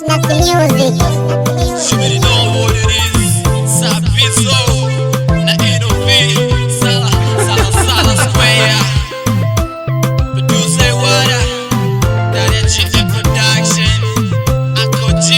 Music. You already know what it is. Sapizo na NOV Sala Square. Producer Wada ndani ya Chief Production. Ako G.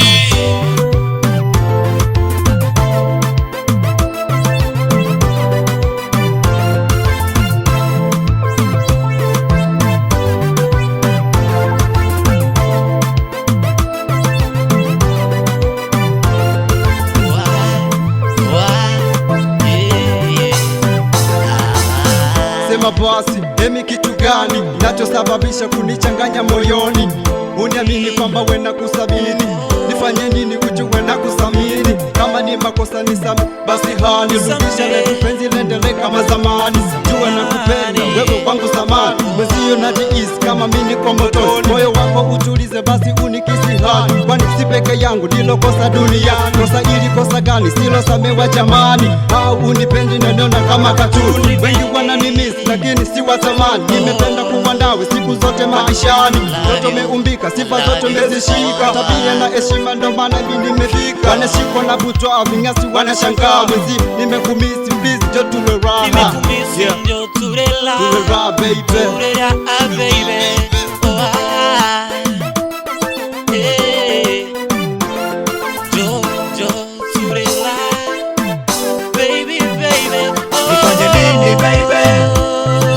Sema basi, emi kitu gani kinachosababisha kunichanganya moyoni? Uniamini kwamba wena kusabini, nifanye nini ujue na kusamini? Kama ni makosa nisame, basi hani rudisha letu penzi lendele kama zamani. Jua na kupenda, wewe wangu samani, mwezio na jiisi kama mini kwa motoni. Moyo wako utulize basi unikisi hani, kwani si peke yangu ndilo kosa duniani. Kosa ili kosa gani silo samewa jamani? Au unipendi nanona kama katuni? Wengi wananimiss lakini si watamani. Nimependa kuwa nawe siku zote maishani. Toto meumbika, sifa zote mezishika, tabia na heshima ndo maana mimi nimefika. Wanashikwa na butwa vingasi wanashangaa, wezi nimekumisi please jo tuwe raha. Nimekumisi njo tuwe raha baby, tuwe raha baby.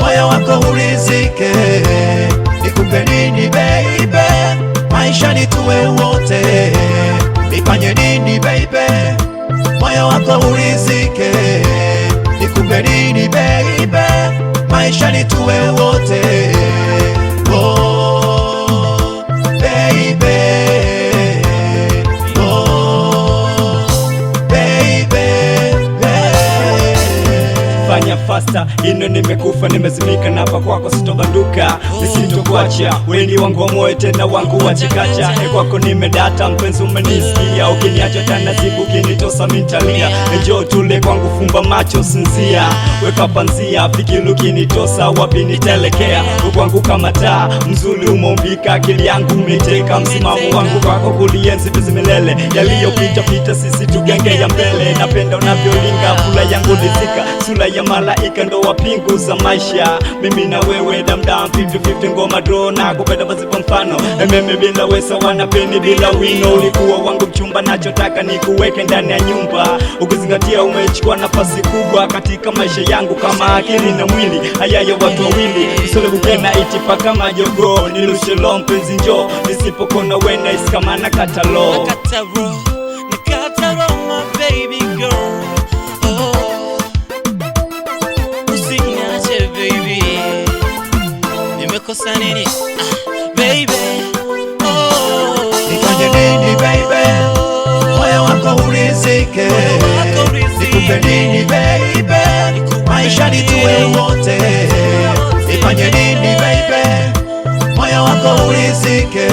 Moyo wako urizike, nikupe nini baby, maisha ni tuwe wote. Nifanye nini baby, moyo wako urizike, nikupe nini baby, maisha ni tuwe wote. Oh baby, oh baby, fanya faster, ino nimekufa nimezimika, napa kwako sitobanduka, nisitokuacha. Weni wangu wa moyo tena wangu wa chikacha, kwako nimedata mpenzi umenisikia. Ukiniacha tena zibu ukinitosa mintalia, njoo tule kwangu fumba macho sinzia. Weka panzia fikiru ukinitosa wapi nitelekea. Kwangu kama taa mzuri umeumbika, akili yangu umeteka. Msimamo wangu kwako kulienzi vizi milele, yaliyopita pita sisi tugenge ya mbele. Napenda unavyolinga fula yangu lizika, sura ya malaika ndo wapingu za maisha. Mimi na wewe damdam 50-50 ngoma draw na kupenda basi kwa mfano. Mimi bila wesa wanapeni bila wino. Ulikuwa wangu mchumba, nachotaka ni kuweke ndani ya nyumba. Ukizingatia umechukua nafasi kubwa katika maisha yangu, kama akili na mwili haya ya watu wawili. Usole bukena itipa kama jogo, nilushelo mpenzi njo, nisipokona wena isi kama nakatalo. Nakataro my baby girl. Baby, nimekosa nini baby? Nifanye nini baby, moyo wako urizike, nikupe nini baby, maisha ni tuwe wote. Nifanye nini baby, moyo wako urizike,